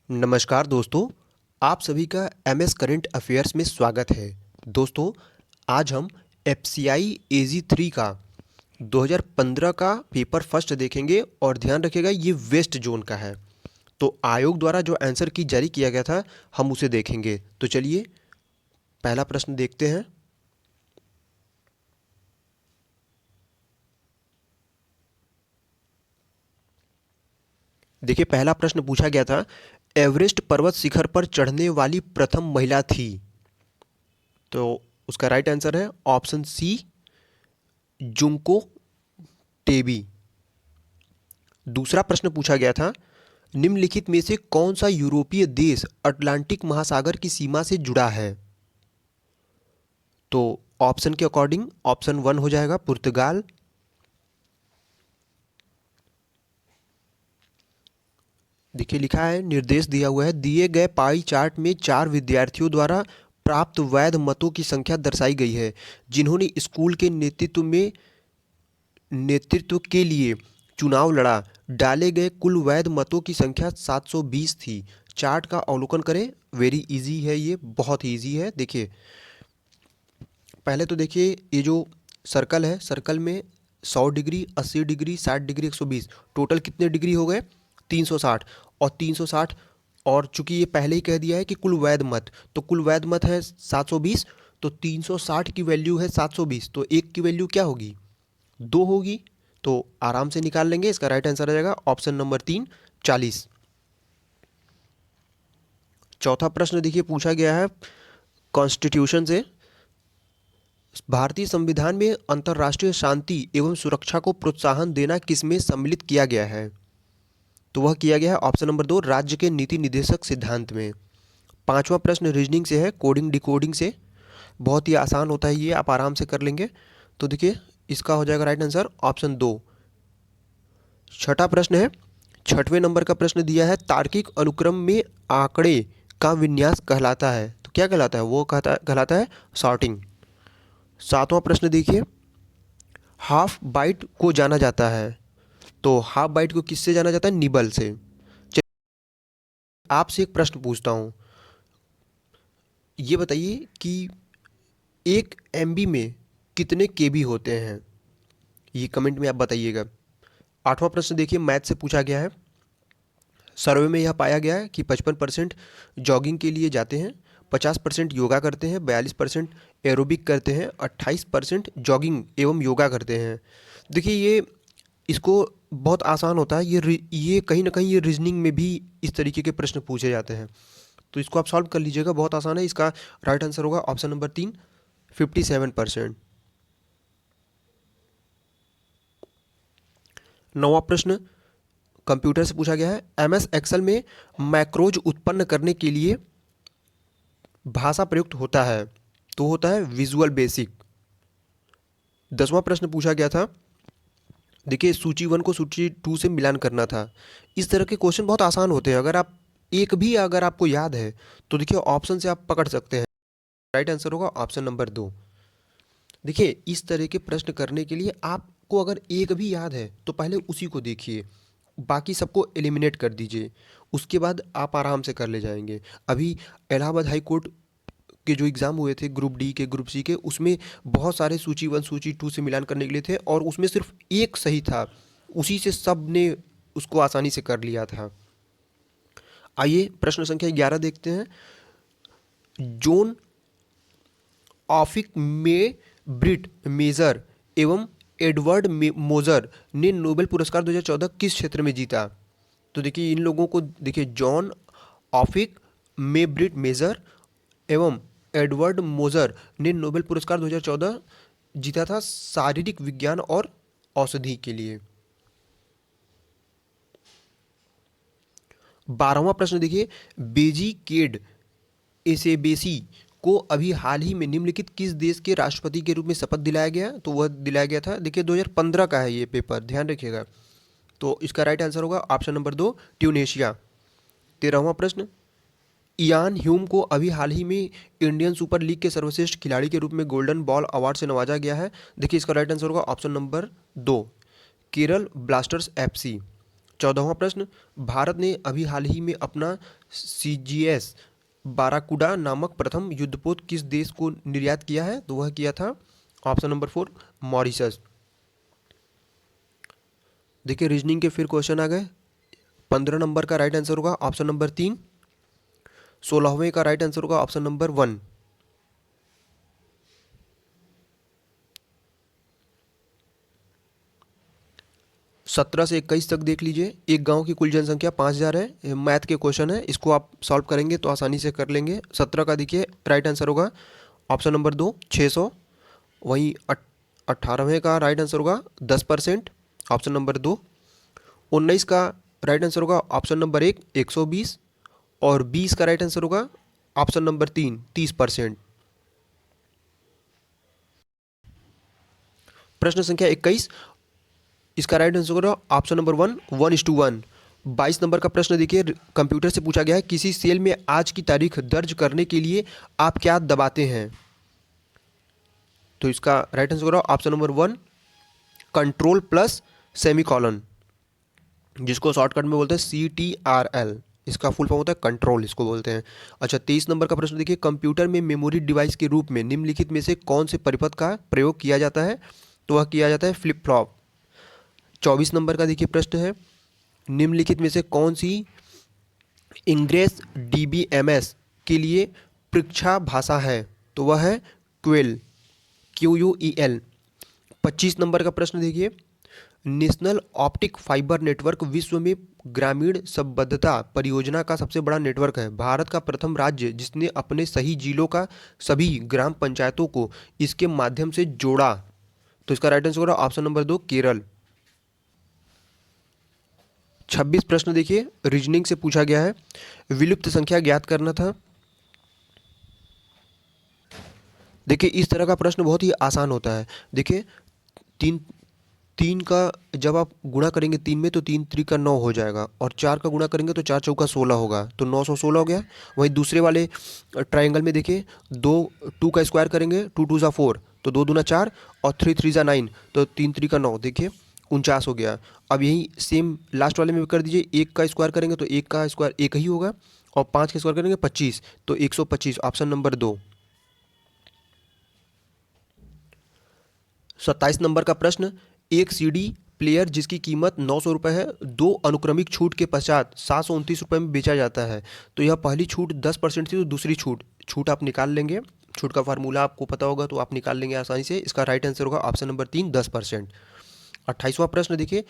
नमस्कार दोस्तों, आप सभी का एमएस करंट अफेयर्स में स्वागत है। दोस्तों, आज हम एफसीआई एजी 3 का 2015 का पेपर फर्स्ट देखेंगे और ध्यान रखिएगा ये वेस्ट जोन का है। तो आयोग द्वारा जो आंसर की जारी किया गया था हम उसे देखेंगे। तो चलिए पहला प्रश्न देखते हैं। देखिए पहला प्रश्न पूछा गया था, एवरेस्ट पर्वत शिखर पर चढ़ने वाली प्रथम महिला थी। तो उसका राइट आंसर है ऑप्शन सी, जुंको टेबी। दूसरा प्रश्न पूछा गया था, निम्नलिखित में से कौन सा यूरोपीय देश अटलांटिक महासागर की सीमा से जुड़ा है। तो ऑप्शन के अकॉर्डिंग ऑप्शन वन हो जाएगा पुर्तगाल, देखिए लिखा है, निर्देश दिया हुआ है, दिए गए पाई चार्ट में 4 विद्यार्थियों द्वारा प्राप्त वैध मतों की संख्या दर्शाई गई है जिन्होंने स्कूल के नेतृत्व के लिए चुनाव लड़ा। डाले गए कुल वैध मतों की संख्या 720 थी। चार्ट का अवलोकन करें, वेरी इजी है, ये बहुत ही इजी है। देखिए पहले तो देखिए ये जो सर्कल है, सर्कल में 100 डिग्री, 80 डिग्री, 60 डिग्री, 120, टोटल कितने डिग्री हो गए 360। और 360, और चूंकि ये पहले ही कह दिया है कि कुल वैध मत, तो कुल वैध मत है 720, तो 360 की वैल्यू है 720, तो एक की वैल्यू क्या होगी, दो होगी। तो आराम से निकाल लेंगे, इसका राइट आंसर आ जाएगा ऑप्शन नंबर 3, 40। चौथा प्रश्न देखिए पूछा गया है कॉन्स्टिट्यूशन से, भारतीय संविधान में अंतर्राष्ट्रीय शांति एवं सुरक्षा को प्रोत्साहन देना किसमें सम्मिलित किया गया है। तो वह किया गया है ऑप्शन नंबर 2, राज्य के नीति निर्देशक सिद्धांत में। पांचवा प्रश्न रीजनिंग से है, कोडिंग डिकोडिंग से, बहुत ही आसान होता है ये, आप आराम से कर लेंगे। तो देखिए इसका हो जाएगा राइट आंसर ऑप्शन 2। छठा प्रश्न है, छठवें नंबर का प्रश्न दिया है, तार्किक अनुक्रम में आंकड़े का विन्यास कहलाता है। तो क्या कहलाता है, वो कहलाता है सॉर्टिंग। सातवां प्रश्न देखिए, हाफ बाइट को जाना जाता है। तो हाफ बाइट को किससे जाना जाता है, निबल से। चलिए आपसे एक प्रश्न पूछता हूँ, ये बताइए कि 1 MB में कितने केबी होते हैं, ये कमेंट में आप बताइएगा। आठवां प्रश्न देखिए मैथ से पूछा गया है, सर्वे में यह पाया गया है कि 55% जॉगिंग के लिए जाते हैं, 50% योगा करते हैं, 42% एरोबिक करते हैं, 28% जॉगिंग एवं योगा करते हैं। देखिए ये इसको बहुत आसान होता है, ये कहीं ना कहीं ये रीजनिंग में भी इस तरीके के प्रश्न पूछे जाते हैं। तो इसको आप सॉल्व कर लीजिएगा, बहुत आसान है। इसका राइट आंसर होगा ऑप्शन नंबर 3, 57%। नौवां प्रश्न कंप्यूटर से पूछा गया है, MS एक्सेल में मैक्रोज उत्पन्न करने के लिए भाषा प्रयुक्त होता है। तो होता है विजुअल बेसिक। 10वां प्रश्न पूछा गया था, देखिए सूची 1 को सूची 2 से मिलान करना था। इस तरह के क्वेश्चन बहुत आसान होते हैं, अगर आप एक भी अगर आपको याद है तो देखिए ऑप्शन से आप पकड़ सकते हैं। राइट आंसर होगा ऑप्शन नंबर 2। देखिए इस तरह के प्रश्न करने के लिए आपको अगर एक भी याद है तो पहले उसी को देखिए, बाकी सबको एलिमिनेट कर दीजिए, उसके बाद आप आराम से कर ले जाएंगे। अभी इलाहाबाद हाई कोर्ट के जो एग्ज़ाम हुए थे ग्रुप डी के, ग्रुप सी के, उसमें बहुत सारे सूची 1 सूची 2 से मिलान करने के लिए थे और उसमें सिर्फ एक सही था, उसी से सब ने उसको आसानी से कर लिया था। आइए प्रश्न संख्या 11 देखते हैं। जोन ऑफिक में ब्रिट मेजर एवं एडवर्ड मोजर ने नोबेल पुरस्कार 2014 किस क्षेत्र में जीता। तो देखिए इन लोगों को देखिए, जॉन ऑफिक, मेब्रिट मेजर एवं एडवर्ड मोजर ने नोबेल पुरस्कार 2014 जीता था शारीरिक विज्ञान और औषधि के लिए। 12वां प्रश्न देखिए, बेजी केड एसेबेसी को अभी हाल ही में निम्नलिखित किस देश के राष्ट्रपति के रूप में शपथ दिलाया गया। तो वह दिलाया गया था, देखिए 2015 का है ये पेपर, ध्यान रखिएगा। तो इसका राइट आंसर होगा ऑप्शन नंबर 2, ट्यूनेशिया। 13वां प्रश्न, इयान ह्यूम को अभी हाल ही में इंडियन सुपर लीग के सर्वश्रेष्ठ खिलाड़ी के रूप में गोल्डन बॉल अवार्ड से नवाजा गया है। देखिए इसका राइट आंसर होगा option number 2, Kerala blasters FC। 14वां प्रश्न, भारत ने अभी हाल ही में अपना CGS बाराकूडा नामक प्रथम युद्धपोत किस देश को निर्यात किया है? तो वह किया था ऑप्शन नंबर 4 मॉरिशस। देखिए रीजनिंग के फिर क्वेश्चन आ गए। 15 नंबर का राइट आंसर होगा ऑप्शन नंबर 3। 16वें का राइट आंसर होगा ऑप्शन नंबर 1। 17 से 21 तक देख लीजिए। एक गांव की कुल जनसंख्या 5000 है। ये मैथ के क्वेश्चन है, इसको आप सॉल्व करेंगे तो आसानी से कर लेंगे। 17 का देखिए राइट आंसर होगा ऑप्शन नंबर 2 600। वहीं 18वें का राइट आंसर होगा 10%, ऑप्शन नंबर 2। 19 का राइट आंसर होगा ऑप्शन नंबर 1 120। और 20 का राइट आंसर होगा ऑप्शन नंबर 3 30%। प्रश्न संख्या 21, इसका राइट आंसर होगा ऑप्शन नंबर 1 1:1। 22 नंबर का प्रश्न देखिए, कंप्यूटर से पूछा गया है किसी सेल में आज की तारीख दर्ज करने के लिए आप क्या दबाते हैं? तो इसका राइट आंसर होगा option number 1 control plus semicolon, जिसको शॉर्टकट में बोलते हैं CTRL। इसका फुल फॉर्म होता है कंट्रोल, इसको बोलते हैं। अच्छा 23 नंबर का प्रश्न देखिए, कंप्यूटर में मेमोरी डिवाइस के रूप में निम्नलिखित में से कौन से परिपथ का प्रयोग किया जाता है? तो वह किया जाता है फ्लिप फ्लॉप। 24 नंबर का देखिए प्रश्न है, निम्नलिखित में से कौन सी इंग्रेस DBMS के लिए परीक्षा भाषा है? तो वह है क्वेल, QUEL। 25 नंबर का प्रश्न देखिए, नेशनल ऑप्टिक फाइबर नेटवर्क विश्व में ग्रामीण संबद्धता परियोजना का सबसे बड़ा नेटवर्क है। भारत का प्रथम राज्य जिसने अपने सही जिलों का सभी ग्राम पंचायतों को इसके माध्यम से जोड़ा? तो इसका राइट आंसर होगा ऑप्शन नंबर 2 केरल। 26 प्रश्न देखिए, रीजनिंग से पूछा गया है, विलुप्त संख्या ज्ञात करना था। देखिए इस तरह का प्रश्न बहुत ही आसान होता है। देखिए तीन तीन का जब आप गुणा करेंगे 3 में तो 3 3 का 9 हो जाएगा, और 4 का गुणा करेंगे तो 4 चौका 16 होगा, तो 916 हो गया। वहीं दूसरे वाले ट्रायंगल में देखिए 2 का स्क्वायर करेंगे, 2 2 ज़ा 4 तो 2 दूना 4 और 3 3 ज़ा 9 तो 3 3 का 9, देखिए 49 हो गया। अब यही सेम लास्ट वाले में भी कर दीजिए, 1 का स्क्वायर करेंगे तो 1 का स्क्वायर 1 ही होगा, और 5 का स्क्वायर करेंगे 25 तो 125, ऑप्शन नंबर 2। 27 नंबर का प्रश्न, एक CD प्लेयर जिसकी कीमत 900 रुपये है, 2 अनुक्रमिक छूट के पश्चात 729 रुपये में बेचा जाता है। तो यह पहली छूट 10% थी, तो दूसरी छूट आप निकाल लेंगे। छूट का फार्मूला आपको पता होगा तो आप निकाल लेंगे आसानी से। इसका राइट आंसर होगा ऑप्शन नंबर 3 10%। 28वां प्रश्न देखिए,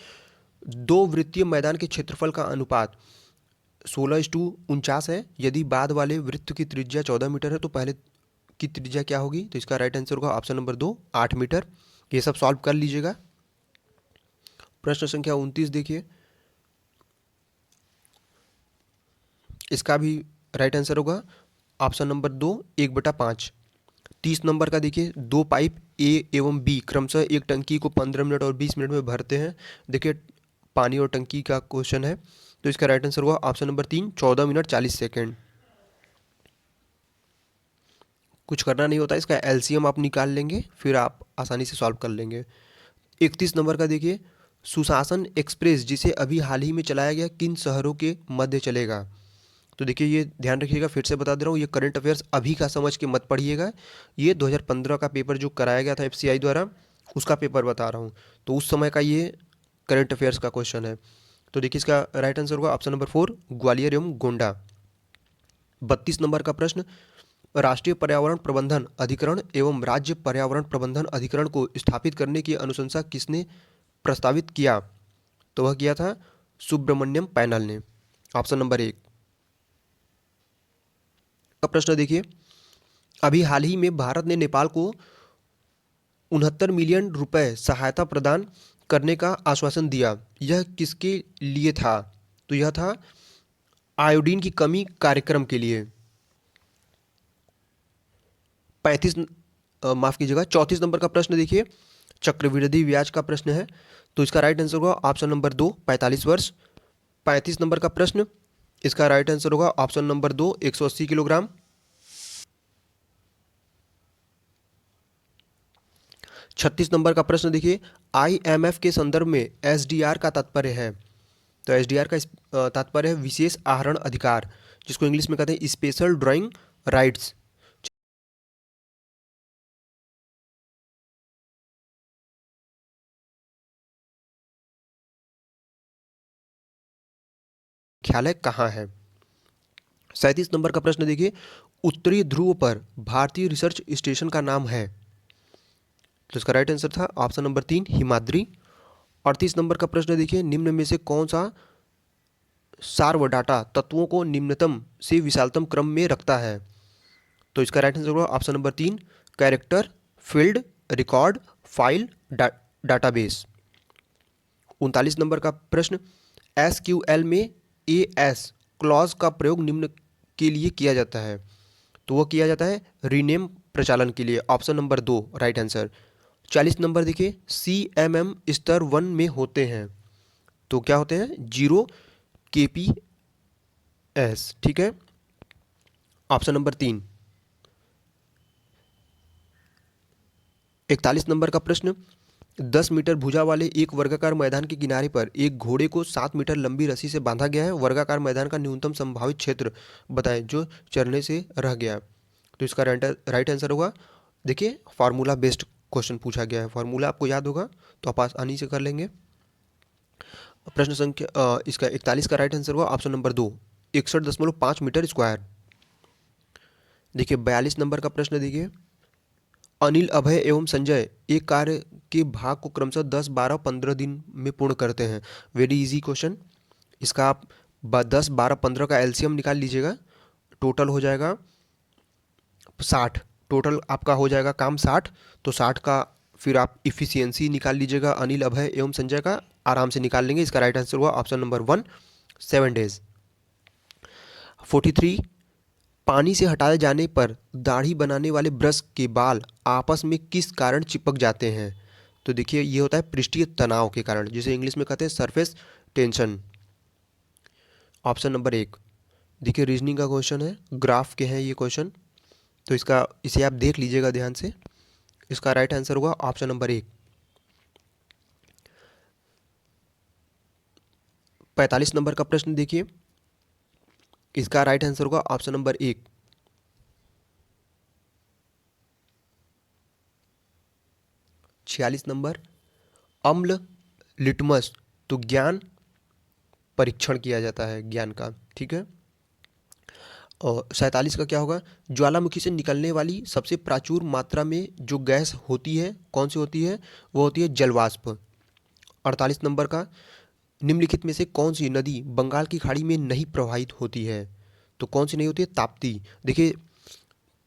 दो वृत्तीय मैदान के क्षेत्रफल का अनुपात 16:49 है। यदि बाद वाले वृत्त की त्रिज्या 14 मीटर है तो पहले की त्रिज्या क्या होगी? तो इसका राइट आंसर होगा ऑप्शन नंबर 2 8 मीटर। ये सब सॉल्व कर लीजिएगा। प्रश्न संख्या 29 देखिए, इसका भी राइट आंसर होगा ऑप्शन नंबर 2 1/5। 30 नंबर का देखिए, दो पाइप A एवं B क्रमशः एक टंकी को 15 मिनट और 20 मिनट में भरते हैं। देखिए पानी और टंकी का क्वेश्चन है, तो इसका राइट आंसर होगा ऑप्शन नंबर 3 14 मिनट 40 सेकेंड। कुछ करना नहीं होता, इसका LCM आप निकाल लेंगे, फिर आप आसानी से सॉल्व कर लेंगे। 31 नंबर का देखिए, सुशासन एक्सप्रेस जिसे अभी हाल ही में चलाया गया किन शहरों के मध्य चलेगा? तो देखिए ये ध्यान रखिएगा, फिर से बता दे रहा हूँ, ये करंट अफेयर्स अभी का समझ के मत पढ़िएगा। ये 2015 का पेपर जो कराया गया था FCI द्वारा, उसका पेपर बता रहा हूँ, तो उस समय का ये करंट अफेयर्स का क्वेश्चन है। तो देखिए इसका राइट आंसर होगा ऑप्शन नंबर 4 ग्वालियर एवं गोंडा। 32 नंबर का प्रश्न, राष्ट्रीय पर्यावरण प्रबंधन अधिकरण एवं राज्य पर्यावरण प्रबंधन अधिकरण को स्थापित करने की अनुशंसा किसने प्रस्तावित किया? तो वह किया था सुब्रमण्यम पैनल ने, ऑप्शन नंबर 1। का प्रश्न देखिए, अभी हाल ही में भारत ने नेपाल को 69 मिलियन रुपए सहायता प्रदान करने का आश्वासन दिया, यह किसके लिए था? तो यह था आयोडीन की कमी कार्यक्रम के लिए। 34 नंबर का प्रश्न देखिए, चक्रवृद्धि ब्याज का प्रश्न है, तो इसका राइट आंसर होगा ऑप्शन नंबर 2 45 वर्ष। 35 नंबर का प्रश्न, इसका राइट आंसर होगा ऑप्शन नंबर 2 180 किलोग्राम। 36 नंबर का प्रश्न देखिए, IMF के संदर्भ में SDR का तात्पर्य है? तो एसडीआर का तात्पर्य है विशेष आहरण अधिकार, जिसको इंग्लिश में कहते हैं स्पेशल ड्राइंग राइट्स। मुख्यालय कहाँ है? 37 नंबर का प्रश्न देखिए, उत्तरी ध्रुव पर भारतीय रिसर्च स्टेशन का नाम है। तो इसका राइट आंसर था ऑप्शन नंबर 3 हिमाद्री। 38 नंबर का प्रश्न देखिए, निम्न में से कौन सा सार्व डाटा तत्वों को निम्नतम से विशालतम क्रम में रखता है? तो इसका राइट आंसर होगा option number 3 character, field, record, file, database. 39 number का प्रश्न, एसक्यूएल में एएस क्लॉज का प्रयोग निम्न के लिए किया जाता है। तो वह किया जाता है रीनेम प्रचालन के लिए, option number 2 right answer. 40 number देखिए, सीएमएम स्तर 1 में होते हैं। तो क्या होते हैं? 0 केपीएस, ठीक है, ऑप्शन नंबर 3। 41 नंबर का प्रश्न, 10 मीटर भुजा वाले एक वर्गाकार मैदान के किनारे पर एक घोड़े को 7 मीटर लंबी रस्सी से बांधा गया है। वर्गाकार मैदान का न्यूनतम संभावित क्षेत्र बताएं जो चरने से रह गया। तो इसका राइट आंसर होगा, देखिए फार्मूला बेस्ड क्वेश्चन पूछा गया है, फार्मूला आपको याद होगा तो आप आसानी से कर लेंगे। प्रश्न संख्या इसका 41 का राइट आंसर होगा ऑप्शन नंबर 2 61.5 मीटर स्क्वायर। देखिए 42 नंबर का प्रश्न देखिए, अनिल, अभय एवं संजय एक कार्य के भाग को क्रमशः 10, 12, 15 दिन में पूर्ण करते हैं। Very easy question. इसका आप 10, 12, 15 का एलसीएम निकाल लीजिएगा, टोटल हो जाएगा 60। टोटल आपका हो जाएगा काम 60। तो 60 का फिर आप इफिशियंसी निकाल लीजिएगा, अनिल, अभय एवं संजय का आराम से निकाल लेंगे। इसका राइट आंसर हुआ ऑप्शन नंबर 1 7 डेज। 43, पानी से हटाए जाने पर दाढ़ी बनाने वाले ब्रश के बाल आपस में किस कारण चिपक जाते हैं? तो देखिए ये होता है पृष्ठीय तनाव के कारण, जिसे इंग्लिश में कहते हैं सरफेस टेंशन, ऑप्शन नंबर 1। देखिए रीजनिंग का क्वेश्चन है, ग्राफ के हैं ये क्वेश्चन, तो इसे आप देख लीजिएगा ध्यान से। इसका राइट आंसर होगा ऑप्शन नंबर 1। 45 नंबर का प्रश्न देखिए, इसका राइट आंसर होगा ऑप्शन नंबर 1। 46 नंबर, अम्ल लिटमस, तो ज्ञान परीक्षण किया जाता है ज्ञान का, ठीक है। और 47 का क्या होगा, ज्वालामुखी से निकलने वाली सबसे प्रचुर मात्रा में जो गैस होती है कौन सी होती है? वो होती है जलवाष्प। 48 नंबर का, निम्नलिखित में से कौन सी नदी बंगाल की खाड़ी में नहीं प्रवाहित होती है? तो कौन सी नहीं होती है? ताप्ती। देखिए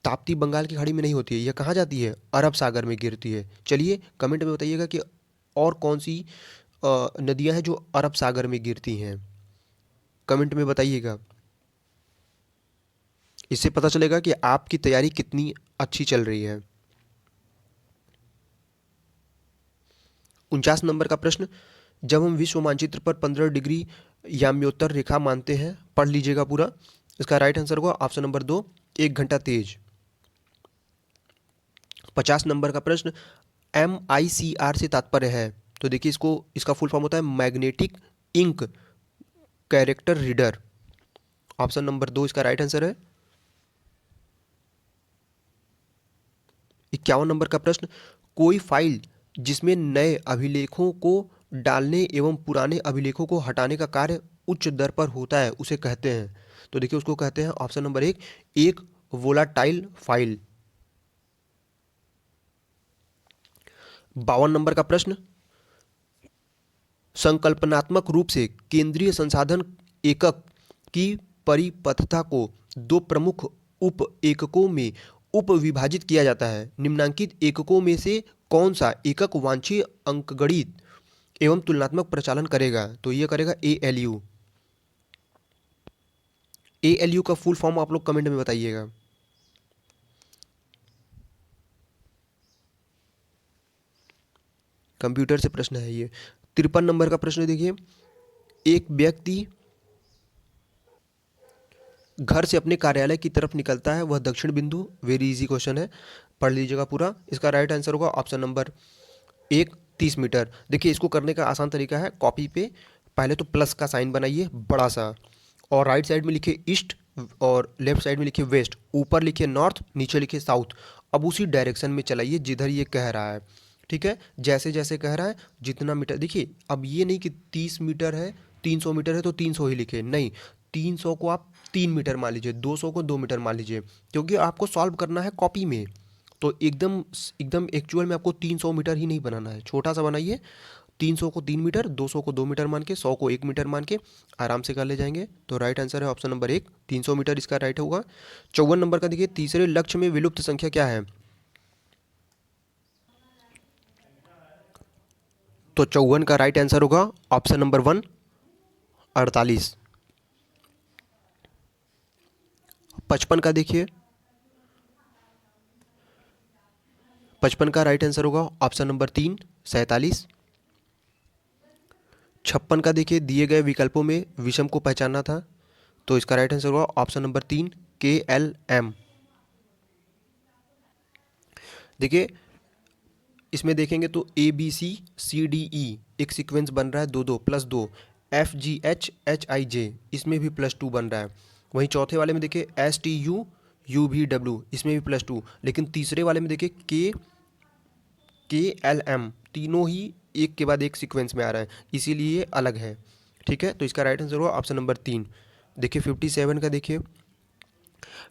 ताप्ती बंगाल की खाड़ी में नहीं होती है, यह कहाँ जाती है? अरब सागर में गिरती है। चलिए कमेंट में बताइएगा कि और कौन सी नदियां हैं जो अरब सागर में गिरती हैं, कमेंट में बताइएगा। इससे पता चलेगा कि आपकी तैयारी कितनी अच्छी चल रही है। 49 नंबर का प्रश्न, जब हम विश्व मानचित्र पर 15 डिग्री याम्योत्तर रेखा मानते हैं, पढ़ लीजिएगा पूरा। इसका राइट आंसर होगा ऑप्शन नंबर 2 1 घंटा तेज। 50 नंबर का प्रश्न, MICR से तात्पर्य है? तो देखिए इसका फुल फॉर्म होता है magnetic ink character reader, option number 2 इसका राइट आंसर है। 51 नंबर का प्रश्न, कोई फाइल जिसमें नए अभिलेखों को डालने एवं पुराने अभिलेखों को हटाने का कार्य उच्च दर पर होता है उसे कहते हैं? तो देखिए उसको कहते हैं ऑप्शन नंबर 1 एक वोलाटाइल फाइल। 52 नंबर का प्रश्न, संकल्पनात्मक रूप से केंद्रीय संसाधन एकक की परिपथता को दो प्रमुख उप एककों में उप विभाजित किया जाता है। निम्नांकित एककों में से कौन सा एकक वांछनीय अंकगणित एवं तुलनात्मक प्रचालन करेगा? तो ये करेगा ALU। ALU का फुल फॉर्म आप लोग कमेंट में बताइएगा। कंप्यूटर से प्रश्न है ये। 53 नंबर का प्रश्न देखिए, एक व्यक्ति घर से अपने कार्यालय की तरफ निकलता है, वह दक्षिण बिंदु, वेरी इजी क्वेश्चन है, पढ़ लीजिएगा पूरा। इसका राइट आंसर होगा ऑप्शन नंबर 1 30 मीटर। देखिए इसको करने का आसान तरीका है, कॉपी पे पहले तो प्लस का साइन बनाइए बड़ा सा, और राइट साइड में लिखिए ईस्ट और लेफ्ट साइड में लिखिए वेस्ट, ऊपर लिखिए नॉर्थ, नीचे लिखिए साउथ। अब उसी डायरेक्शन में चलाइए जिधर ये कह रहा है, ठीक है। जैसे जैसे कह रहा है जितना मीटर, देखिए अब ये नहीं कि 30 मीटर है, 300 मीटर है तो 300 ही लिखे, नहीं, 300 को आप 3 मीटर मान लीजिए, 200 को 2 मीटर मान लीजिए, क्योंकि आपको सॉल्व करना है कॉपी में। तो एकदम एकदम एक्चुअल में आपको 300 मीटर ही नहीं बनाना है, छोटा सा बनाइए। 300 को 3 मीटर, 200 को 2 मीटर मान के, 100 को 1 मीटर मान के आराम से कर ले जाएंगे। तो राइट आंसर है ऑप्शन नंबर 1, 300 मीटर इसका राइट होगा। 54 नंबर का देखिए, तीसरे लक्ष्य में विलुप्त संख्या क्या है? तो 54 का राइट आंसर होगा ऑप्शन नंबर 1, 48। 55 का देखिए, 55 का राइट आंसर होगा ऑप्शन नंबर 3, 47। 56 का देखिए, दिए गए विकल्पों में विषम को पहचानना था, तो इसका राइट आंसर होगा ऑप्शन नंबर 3, KLM। देखिए इसमें देखेंगे तो ABCCDE एक सीक्वेंस बन रहा है, 2 2 +2, FGHHIJ इसमें भी +2 बन रहा है। वहीं चौथे वाले में देखिए STUUVW इसमें भी +2, लेकिन तीसरे वाले में देखिए KLM तीनों ही एक के बाद एक सीक्वेंस में आ रहा है, इसीलिए ये अलग है, ठीक है। तो इसका राइट आंसर होगा ऑप्शन नंबर 3। देखिए 57 का देखिए,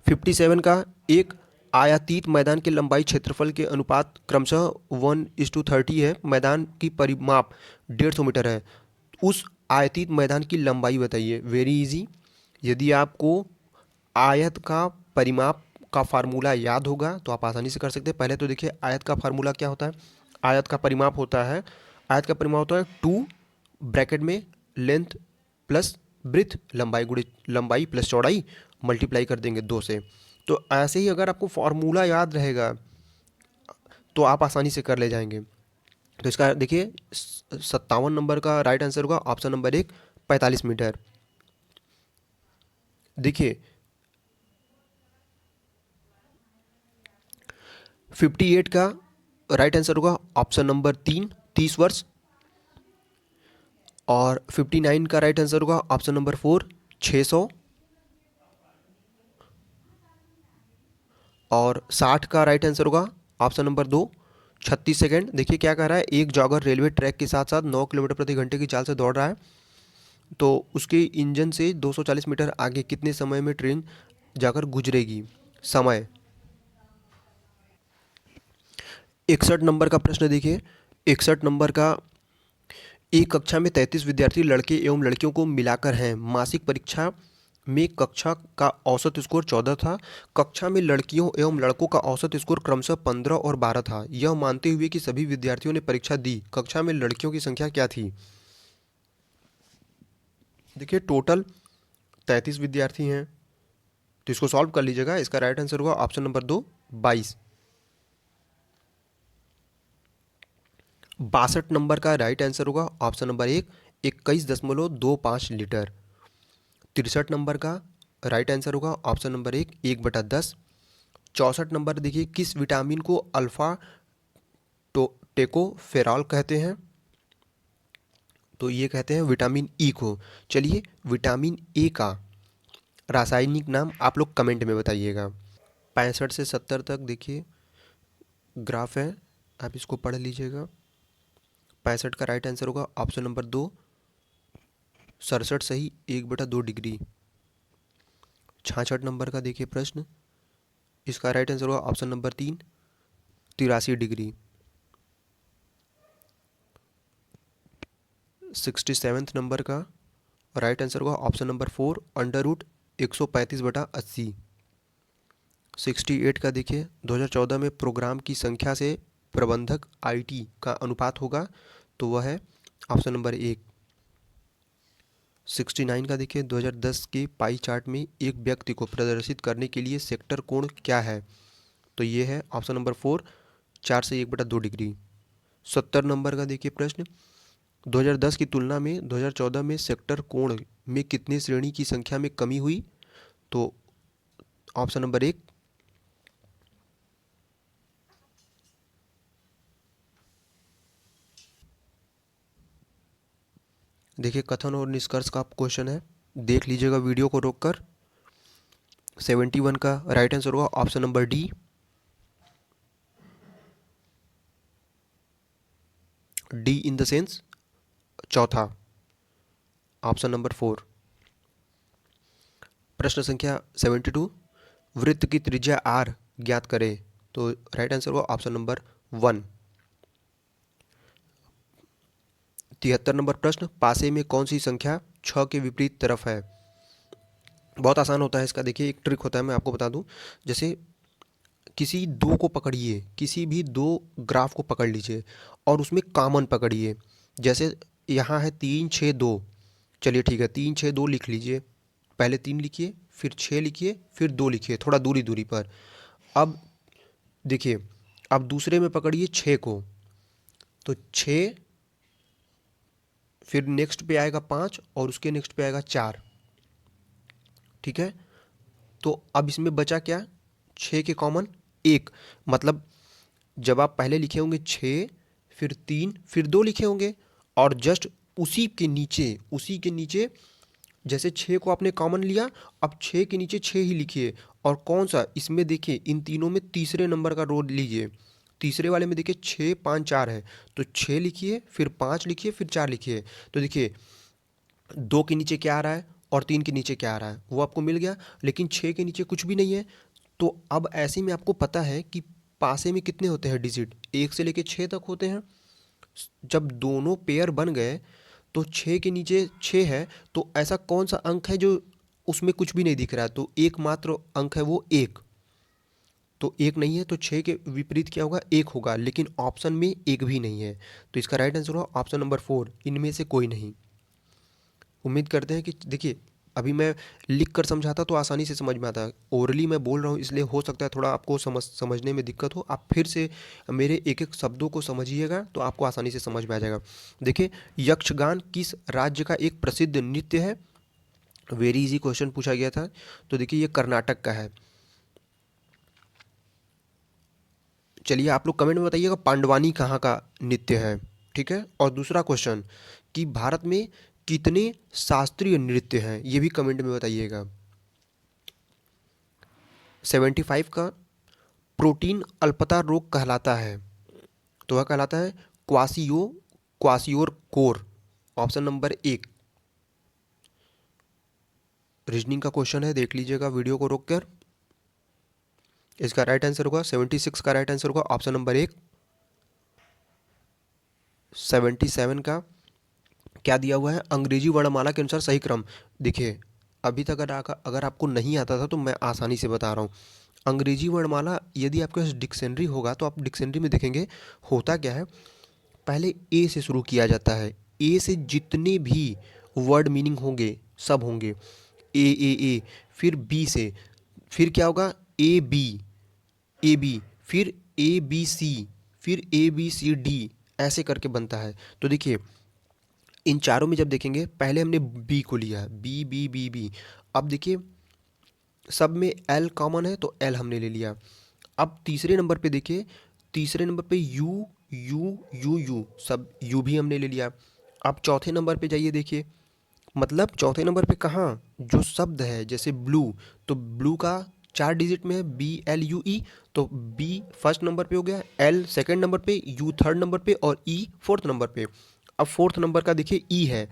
57 का एक आयातीत मैदान के लंबाई क्षेत्रफल के अनुपात क्रमशः 1:30 है। मैदान की परिमाप 150 मीटर है। उस आयतीत मैदान की लंबाई बताइए। वेरी इजी, यदि आपको आयत का परिमाप का फार्मूला याद होगा तो आप आसानी से कर सकते हैं। पहले तो देखिए आयत का फार्मूला क्या होता है। आयत का परिमाप होता है, आयत का परिमाप होता है 2 ब्रैकेट में लेंथ प्लस ब्रिथ, लंबाई गुणित लंबाई प्लस चौड़ाई, मल्टीप्लाई कर देंगे 2 से। तो ऐसे ही अगर आपको फार्मूला याद रहेगा तो आप आसानी से कर ले जाएंगे। तो इसका देखिए 57 नंबर का राइट आंसर होगा ऑप्शन नंबर 1, 45 मीटर। देखिए 58 का राइट आंसर होगा ऑप्शन नंबर 3, 30 वर्ष। और 59 का राइट आंसर होगा ऑप्शन नंबर 4, 600। और 60 का राइट आंसर होगा ऑप्शन नंबर 2, 36 सेकेंड। देखिए क्या कह रहा है, एक जॉगर रेलवे ट्रैक के साथ साथ 9 किलोमीटर प्रति घंटे की चाल से दौड़ रहा है, तो उसके इंजन से 240 मीटर आगे कितने समय में ट्रेन जाकर गुजरेगी? समय। 61 नंबर का प्रश्न देखिए, 61 नंबर का, एक कक्षा में 33 विद्यार्थी लड़के एवं लड़कियों को मिलाकर हैं। मासिक परीक्षा में कक्षा का औसत स्कोर 14 था। कक्षा में लड़कियों एवं लड़कों का औसत स्कोर क्रमशः 15 और 12 था। यह मानते हुए कि सभी विद्यार्थियों ने परीक्षा दी, कक्षा में लड़कियों की संख्या क्या थी? देखिए टोटल 33 विद्यार्थी हैं, तो इसको सॉल्व कर लीजिएगा। इसका राइट आंसर होगा ऑप्शन नंबर 2, 22। 62 नंबर का राइट आंसर होगा ऑप्शन नंबर 1, 21.25 लीटर। 63 नंबर का राइट आंसर होगा ऑप्शन नंबर 1, 1/10। 64 नंबर देखिए, किस विटामिन को अल्फा टेकोफेरॉल कहते हैं? तो ये कहते हैं विटामिन ई को। चलिए विटामिन ए का रासायनिक नाम आप लोग कमेंट में बताइएगा। 65 से 70 तक देखिए ग्राफ है, आप इसको पढ़ लीजिएगा। 65 का राइट आंसर होगा ऑप्शन नंबर 2, 67 सही, 1/2 डिग्री। 66 नंबर का देखिए प्रश्न, इसका राइट आंसर होगा ऑप्शन नंबर 3, 83 डिग्री। 67 नंबर का राइट आंसर होगा ऑप्शन नंबर 4, √135/80। 68 का देखिए, 2014 में प्रोग्राम की संख्या से प्रबंधक IT का अनुपात होगा, तो वह है ऑप्शन नंबर 1। 69 का देखिए, 2010 के पाई चार्ट में एक व्यक्ति को प्रदर्शित करने के लिए सेक्टर कोण क्या है? तो ये है ऑप्शन नंबर 4, 4 से 1/2 डिग्री। 70 नंबर का देखिए प्रश्न, 2010 की तुलना में 2014 में सेक्टर कोण में कितने श्रेणी की संख्या में कमी हुई? तो ऑप्शन नंबर 1, देखिए कथन और निष्कर्ष का क्वेश्चन है, देख लीजिएगा वीडियो को रोककर। 71 का राइट आंसर होगा option number D, D in the sense चौथा, ऑप्शन नंबर 4। प्रश्न संख्या 72, वृत्त की त्रिज्या आर ज्ञात करें, तो राइट आंसर होगा ऑप्शन नंबर 1। 73 नंबर प्रश्न, पासे में कौन सी संख्या 6 के विपरीत तरफ है। बहुत आसान होता है इसका, देखिए एक ट्रिक होता है, मैं आपको बता दूं। जैसे किसी दो को पकड़िए, किसी भी दो ग्राफ को पकड़ लीजिए और उसमें कॉमन पकड़िए। जैसे यहाँ है 3 6 2, चलिए ठीक है 3 6 2 लिख लीजिए। पहले 3 लिखिए, फिर 6 लिखिए, फिर 2 लिखिए, थोड़ा दूरी दूरी पर। अब देखिए, अब दूसरे में पकड़िए 6 को, तो 6, फिर नेक्स्ट पे आएगा 5 और उसके नेक्स्ट पे आएगा 4। ठीक है, तो अब इसमें बचा क्या, 6 के कॉमन 1। मतलब जब आप पहले लिखे होंगे 6, फिर 3, फिर 2 लिखे होंगे, और जस्ट उसी के नीचे जैसे 6 को आपने कॉमन लिया, अब 6 के नीचे 6 ही लिखिए। और कौन सा इसमें देखिए, इन तीनों में तीसरे नंबर का रो लीजिए। तीसरे वाले में देखिए 6 5 4 है, तो 6 लिखिए, फिर 5 लिखिए, फिर 4 लिखिए। तो देखिए 2 के नीचे क्या आ रहा है और 3 के नीचे क्या आ रहा है, वो आपको मिल गया। लेकिन 6 के नीचे कुछ भी नहीं है। तो अब ऐसे में आपको पता है कि पासे में कितने होते हैं डिजिट, 1 से लेके 6 तक होते हैं। जब दोनों पेयर बन गए तो 6 के नीचे 6 है, तो ऐसा कौन सा अंक है जो उसमें कुछ भी नहीं दिख रहा है, तो एकमात्र अंक है वो 1। तो 1 नहीं है, तो 6 के विपरीत क्या होगा, 1 होगा। लेकिन ऑप्शन में 1 भी नहीं है, तो इसका राइट आंसर होगा ऑप्शन नंबर 4, इनमें से कोई नहीं। उम्मीद करते हैं कि देखिए अभी मैं लिख कर समझाता तो आसानी से समझ में आता, ओरली मैं बोल रहा हूँ इसलिए हो सकता है थोड़ा आपको समझने में दिक्कत हो। आप फिर से मेरे एक एक शब्दों को समझिएगा तो आपको आसानी से समझ में आ जाएगा। देखिए, यक्षगान किस राज्य का एक प्रसिद्ध नृत्य है। वेरी इजी क्वेश्चन पूछा गया था। तो देखिए ये कर्नाटक का है। चलिए आप लोग कमेंट में बताइएगा पांडवानी कहाँ का नृत्य है। ठीक है, और दूसरा क्वेश्चन कि भारत में कितने शास्त्रीय नृत्य हैं, ये भी कमेंट में बताइएगा। 75 का, प्रोटीन अल्पता रोग कहलाता है, तो वह कहलाता है क्वासियोर कोर, ऑप्शन नंबर 1। रीजनिंग का क्वेश्चन है, देख लीजिएगा वीडियो को रोक कर। इसका राइट आंसर होगा 76 का राइट आंसर होगा ऑप्शन नंबर 1। 77 का क्या दिया हुआ है, अंग्रेजी वर्णमाला के अनुसार सही क्रम। देखिए अभी तक अगर आपको नहीं आता था तो मैं आसानी से बता रहा हूँ। अंग्रेजी वर्णमाला यदि आपके पास डिक्शनरी होगा तो आप डिक्शनरी में देखेंगे होता क्या है, पहले ए से शुरू किया जाता है। ए से जितने भी वर्ड मीनिंग होंगे सब होंगे। ए, फिर बी से, फिर क्या होगा, ए बी, फिर ए बी सी, फिर ए बी सी डी, ऐसे करके बनता है। तो देखिए इन चारों में जब देखेंगे, पहले हमने बी को लिया, बी बी बी बी। अब देखिए सब में एल कॉमन है तो एल हमने ले लिया। अब तीसरे नंबर पे देखिए, तीसरे नंबर पे यू यू यू यू, सब यू भी हमने ले लिया। अब चौथे नंबर पे जाइए, देखिए मतलब चौथे नंबर पे कहाँ जो शब्द है, जैसे ब्लू, तो ब्लू का 4 डिजिट में है BLUE, तो बी फर्स्ट नंबर पे हो गया, एल सेकंड नंबर पे, यू थर्ड नंबर पे और ई फोर्थ नंबर पे। अब फोर्थ नंबर का देखिए ई है,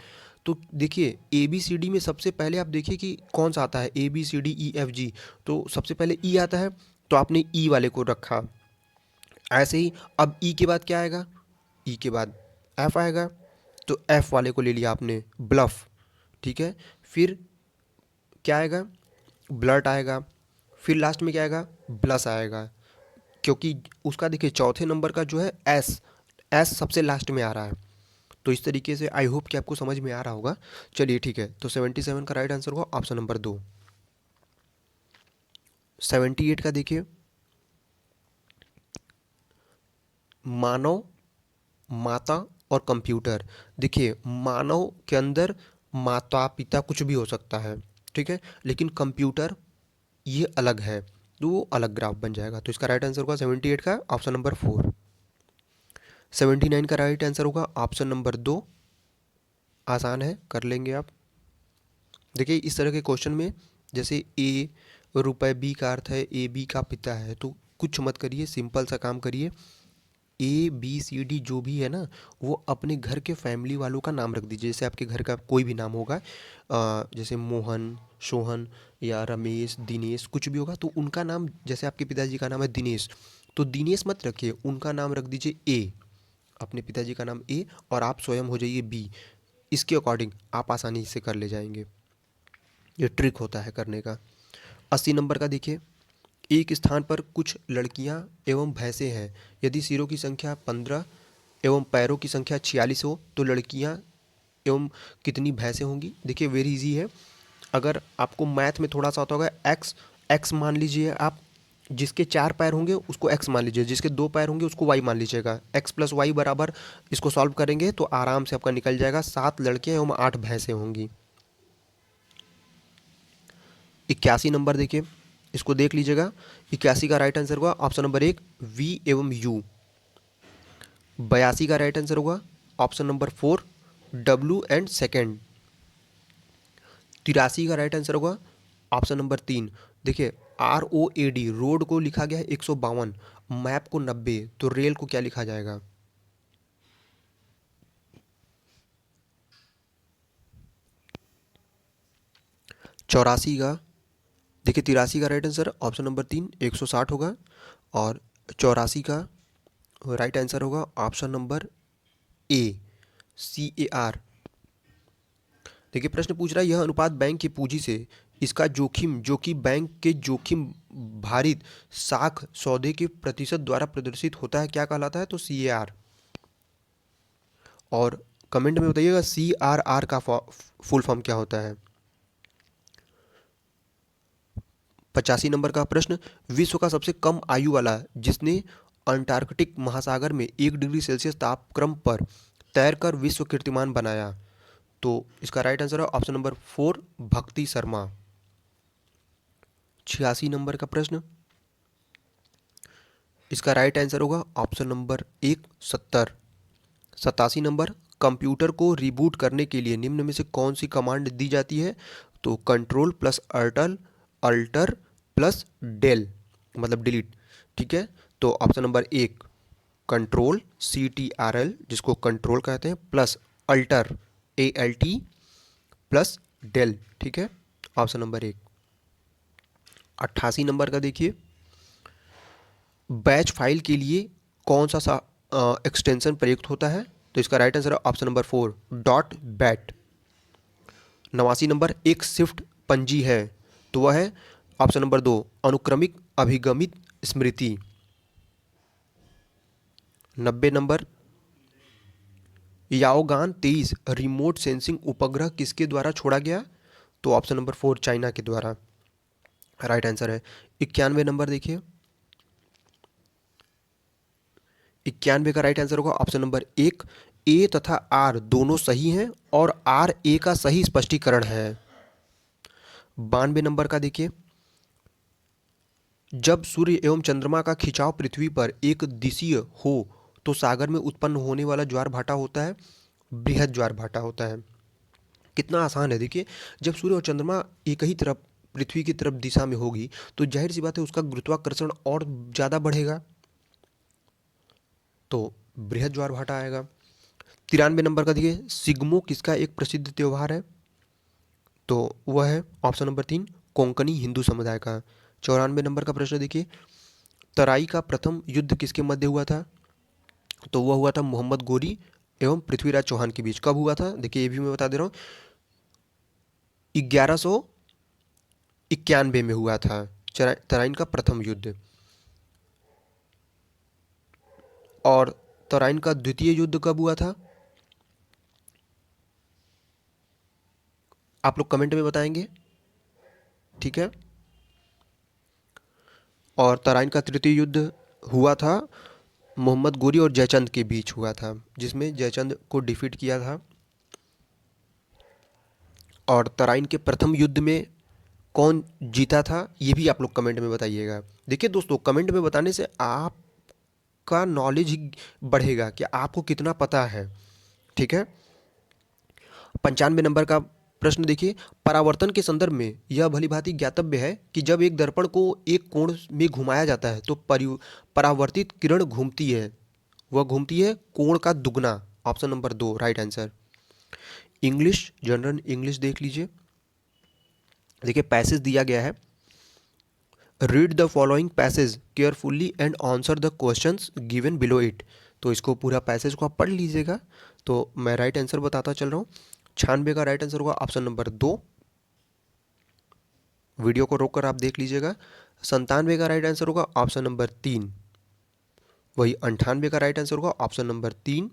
तो देखिए ABCD में सबसे पहले आप देखिए कि कौन सा आता है, ABCDEFG, तो सबसे पहले ई आता है, तो आपने ई वाले को रखा। ऐसे ही अब ई के बाद क्या आएगा, ई के बाद एफ आएगा, तो एफ वाले को ले लिया आपने, ब्लफ। ठीक है, फिर क्या आएगा, ब्लर्ट आएगा, फिर लास्ट में क्या आएगा, ब्लस आएगा। क्योंकि उसका देखिए चौथे नंबर का जो है एस, एस सबसे लास्ट में आ रहा है। तो इस तरीके से आई होप कि आपको समझ में आ रहा होगा। चलिए ठीक है, तो 77 का राइट आंसर होगा ऑप्शन नंबर 2। 78 का देखिए, मानव, माता और कंप्यूटर। देखिए मानव के अंदर माता पिता कुछ भी हो सकता है, ठीक है, लेकिन कंप्यूटर ये अलग है, तो वो अलग ग्राफ बन जाएगा। तो इसका राइट आंसर होगा 78 का ऑप्शन नंबर 4। 79 का राइट आंसर होगा ऑप्शन नंबर 2, आसान है, कर लेंगे आप। देखिए इस तरह के क्वेश्चन में जैसे ए रुपए, बी का अर्थ है ए बी का पिता है, तो कुछ मत करिए, सिंपल सा काम करिए। ए बी सी डी जो भी है ना, वो अपने घर के फैमिली वालों का नाम रख दीजिए। जैसे आपके घर का कोई भी नाम होगा, जैसे मोहन, सोहन या रमेश, दिनेश, कुछ भी होगा तो उनका नाम, जैसे आपके पिताजी का नाम है दिनेश, तो दिनेश मत रखिए, उनका नाम रख दीजिए ए, अपने पिताजी का नाम ए, और आप स्वयं हो जाइए बी। इसके अकॉर्डिंग आप आसानी से कर ले जाएंगे। ये ट्रिक होता है करने का। 80 नंबर का देखिए, एक स्थान पर कुछ लड़कियां एवं भैंसें हैं। यदि सिरों की संख्या 15 एवं पैरों की संख्या 46 हो तो लड़कियां एवं कितनी भैंसें होंगी? देखिए वेरी इजी है। अगर आपको मैथ में थोड़ा सा आता होगा, एक्स एक्स मान लीजिए आप, जिसके 4 पैर होंगे उसको एक्स मान लीजिए, जिसके 2 पैर होंगे उसको वाई मान लीजिएगा। एक्स प्लस वाई बराबर, इसको सॉल्व करेंगे तो आराम से आपका निकल जाएगा, 7 लड़कियां एवं 8 भैंसें होंगी। 81 नंबर देखिए, इसको देख लीजिएगा। 81 का राइट आंसर होगा ऑप्शन नंबर 1 वी एवं यू। 82 का राइट आंसर होगा option number 4 W and second. 83 का राइट आंसर होगा ऑप्शन नंबर 3। देखिए ROAD, रोड को लिखा गया है 152, मैप को 90, तो रेल को क्या लिखा जाएगा? चौरासी का, देखिए 83 का राइट आंसर ऑप्शन नंबर 3 160 होगा, और 84 का राइट आंसर होगा ऑप्शन नंबर ए CAR। देखिए प्रश्न पूछ रहा है, यह अनुपात बैंक की पूंजी से इसका जोखिम जो कि बैंक के जोखिम भारित साख सौदे के प्रतिशत द्वारा प्रदर्शित होता है, क्या कहलाता है? तो CAR। और कमेंट में बताइएगा CRR का फुल फॉर्म क्या होता है। 85 नंबर का प्रश्न, विश्व का सबसे कम आयु वाला जिसने अंटार्कटिक महासागर में 1 डिग्री सेल्सियस तापक्रम पर तैरकर विश्व कीर्तिमान बनाया, तो इसका राइट आंसर है ऑप्शन नंबर 4 भक्ति शर्मा। 86 नंबर का प्रश्न, इसका राइट आंसर होगा ऑप्शन नंबर 1 70। 87 नंबर, कंप्यूटर को रिबूट करने के लिए निम्न में से कौन सी कमांड दी जाती है? तो control plus alter plus del, मतलब डिलीट। ठीक है, तो ऑप्शन नंबर 1 कंट्रोल CTRL, जिसको कंट्रोल कहते हैं, plus alter ALT plus del. ठीक है, ऑप्शन नंबर 1। 88 नंबर का देखिए, बैच फाइल के लिए कौन सा एक्सटेंशन प्रयुक्त होता है? तो इसका राइट आंसर है ऑप्शन नंबर 4 .bat। 89 नंबर, एक शिफ्ट पंजी है, तो वह है ऑप्शन नंबर 2 अनुक्रमिक अभिगमित स्मृति। 90 नंबर, याओगान 23 रिमोट सेंसिंग उपग्रह किसके द्वारा छोड़ा गया? तो ऑप्शन नंबर 4 चाइना के द्वारा राइट आंसर है। 91 नंबर देखिए, 91 का राइट आंसर होगा ऑप्शन नंबर 1 ए तथा आर दोनों सही हैं और आर ए का सही स्पष्टीकरण है। 92 नंबर का देखिए, जब सूर्य एवं चंद्रमा का खिंचाव पृथ्वी पर एक दिशीय हो तो सागर में उत्पन्न होने वाला ज्वार भाटा होता है बृहद ज्वार भाटा होता है। कितना आसान है, देखिए जब सूर्य और चंद्रमा एक ही तरफ पृथ्वी की तरफ दिशा में होगी तो जाहिर सी बात है उसका गुरुत्वाकर्षण और ज़्यादा बढ़ेगा, तो बृहद ज्वार भाटा आएगा। 93 नंबर का देखिए, सिग्मो किसका एक प्रसिद्ध त्यौहार है? तो वह है ऑप्शन नंबर 3 कोंकणी हिंदू समुदाय का। 94 नंबर का प्रश्न देखिए, तराई का प्रथम युद्ध किसके मध्य हुआ था? तो वह हुआ था मोहम्मद गोरी एवं पृथ्वीराज चौहान के बीच। कब हुआ था? देखिए ये भी मैं बता दे रहा हूँ, 1191 में हुआ था तराइन का प्रथम युद्ध। और तराइन का द्वितीय युद्ध कब हुआ था? आप लोग कमेंट में बताएंगे, ठीक है। और तराइन का तृतीय युद्ध हुआ था मोहम्मद गोरी और जयचंद के बीच हुआ था, जिसमें जयचंद को डिफीट किया था। और तराइन के प्रथम युद्ध में कौन जीता था, ये भी आप लोग कमेंट में बताइएगा। देखिए दोस्तों, कमेंट में बताने से आपका नॉलेज ही बढ़ेगा कि आपको कितना पता है, ठीक है। 95 नंबर का प्रश्न देखिए, परावर्तन के संदर्भ में यह भलीभांति ज्ञातव्य है कि जब एक दर्पण को एक कोण में घुमाया जाता है तो परावर्तित किरण घूमती है, वह घूमती है कोण का दुगना। Option number 2 right answer. English, general English देख लीजिए। देखिए पैसेज दिया गया है, read the following passage carefully and answer the questions given below it. तो इसको पूरा पैसेज को आप पढ़ लीजिएगा। तो मैं राइट आंसर बताता चल रहा हूँ। 96 का राइट आंसर होगा ऑप्शन नंबर 2। वीडियो को रोककर आप देख लीजिएगा। 97 का राइट आंसर होगा ऑप्शन नंबर 3। वही 98 का राइट आंसर होगा ऑप्शन नंबर 3।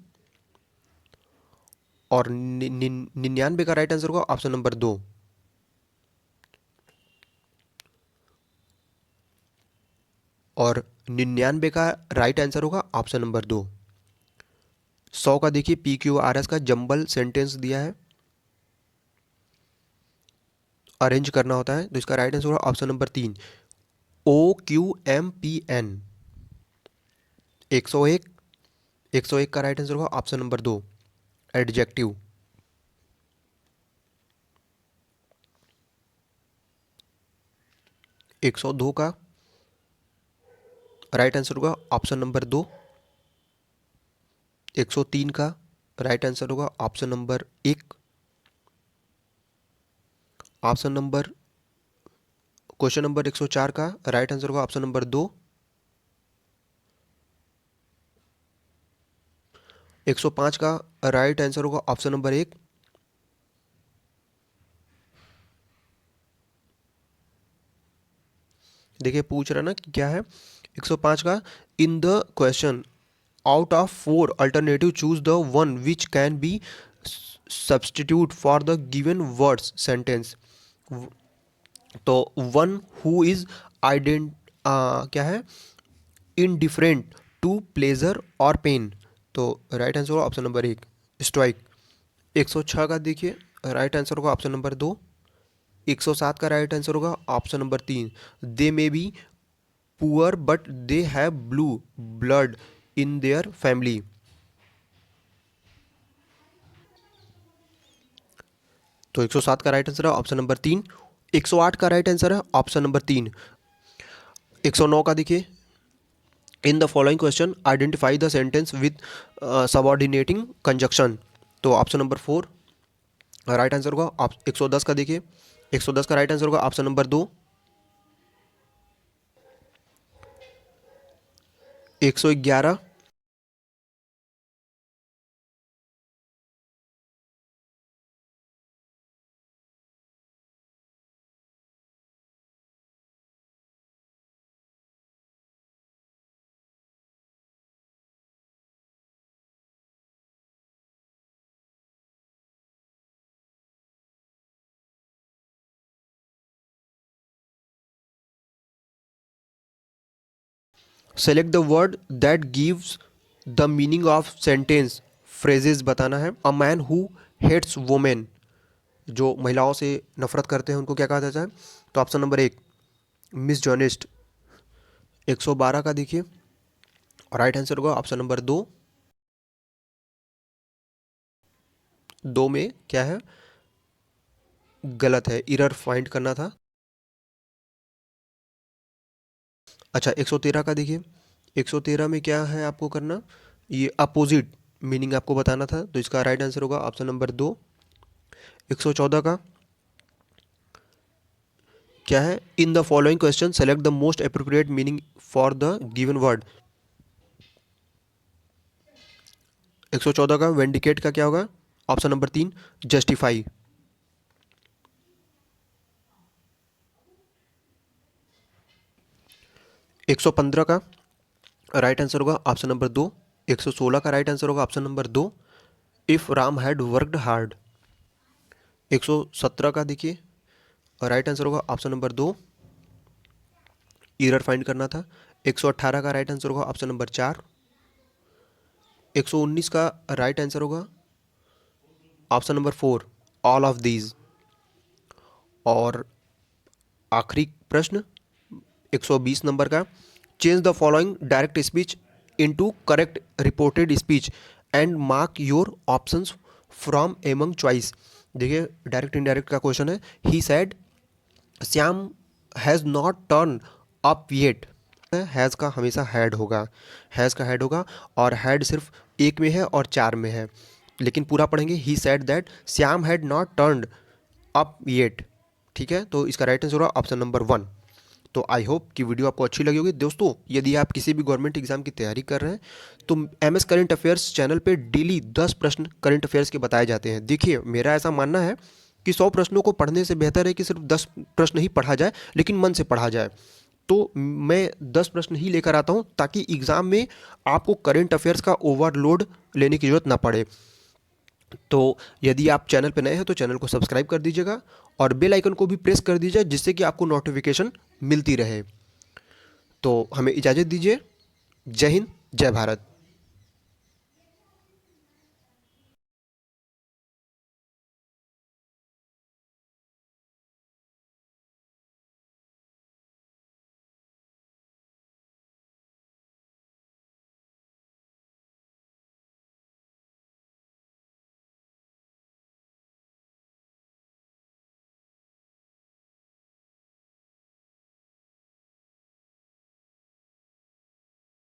और 99 का राइट आंसर होगा ऑप्शन नंबर 2। और 99 का राइट आंसर होगा ऑप्शन नंबर 2। 100 का देखिए PQRS का जंबल सेंटेंस दिया है, अरेंज करना होता है, तो इसका राइट आंसर होगा ऑप्शन नंबर 3 OQMPN। 101, 101 का राइट आंसर होगा ऑप्शन नंबर 2 एडजेक्टिव। 102 का राइट आंसर होगा ऑप्शन नंबर 2। 103 का राइट आंसर होगा option number 1। Option number question number 104 का राइट आंसर होगा ऑप्शन नंबर 2। 105 का राइट आंसर होगा ऑप्शन नंबर 1। देखिए पूछ रहा ना कि क्या है 105 का, in the question out of 4 alternative choose the one which can be substitute for the given words sentence. तो वन हु इज आइडेंट क्या है, इनडिफरेंट टू प्लेजर और पेन। तो राइट आंसर होगा ऑप्शन नंबर 1 स्ट्राइक। 106 का देखिए राइट आंसर होगा option number 2। 107 का राइट आंसर होगा option number 3 they may be poor but they have blue blood in their family. तो 107 का राइट आंसर है ऑप्शन नंबर 3। 108 का राइट आंसर है ऑप्शन नंबर 3। 109 का देखिए, in the following question identify the sentence with subordinating conjunction. तो option number 4 right answer होगा। 110 का देखिए, 110 का राइट आंसर होगा option number 2। 111, select the word that gives the meaning of sentence phrases बताना है। A man who hates women, जो महिलाओं से नफरत करते हैं उनको क्या कहा जाता है। तो ऑप्शन नंबर 1 मिसजॉनेस्ट। 112 का देखिए राइट आंसर होगा ऑप्शन नंबर 2। 2 में क्या है, गलत है, इरर फाइंड करना था। अच्छा 113 का देखिए, 113 में क्या है आपको करना, ये अपोजिट मीनिंग आपको बताना था, तो इसका राइट आंसर होगा ऑप्शन नंबर 2। 114 का क्या है, इन the following question select the most appropriate meaning for the given word. 114 का वेंडिकेट का क्या होगा, ऑप्शन नंबर 3 जस्टिफाई। 115 का राइट आंसर होगा ऑप्शन नंबर 2। 116 का राइट आंसर होगा option number 2 if Ram had worked hard. 117 का देखिए राइट आंसर होगा ऑप्शन नंबर 2, एरर फाइंड करना था। 118 का राइट आंसर होगा ऑप्शन नंबर 4। 119 का राइट आंसर होगा option number 4 all of these. और आखिरी प्रश्न 120 नंबर का, change the following direct speech into correct reported speech and mark your options from among choice. देखिए डायरेक्ट इनडायरेक्ट का क्वेश्चन है, he said Shyam has not turn up yet. Has का हमेशा had होगा, हैज़ का हैड होगा, और हैड सिर्फ एक में है और चार में है, लेकिन पूरा पढ़ेंगे, he said that Shyam had not turned up yet. ठीक है, तो इसका राइट आंसर होगा ऑप्शन नंबर 1। तो आई होप कि वीडियो आपको अच्छी लगी होगी। दोस्तों यदि आप किसी भी गवर्नमेंट एग्जाम की तैयारी कर रहे हैं तो M S current affairs channel पे डेली 10 प्रश्न करेंट अफेयर्स के बताए जाते हैं। देखिए मेरा ऐसा मानना है कि 100 प्रश्नों को पढ़ने से बेहतर है कि सिर्फ 10 प्रश्न ही पढ़ा जाए, लेकिन मन से पढ़ा जाए। तो मैं 10 प्रश्न ही लेकर आता हूँ ताकि एग्ज़ाम में आपको करेंट अफेयर्स का ओवरलोड लेने की ज़रूरत ना पड़े। तो यदि आप चैनल पर नए हैं तो चैनल को सब्सक्राइब कर दीजिएगा और बेल आइकन को भी प्रेस कर दीजिए, जिससे कि आपको नोटिफिकेशन मिलती रहे। तो हमें इजाज़त दीजिए। जय हिंद, जय भारत।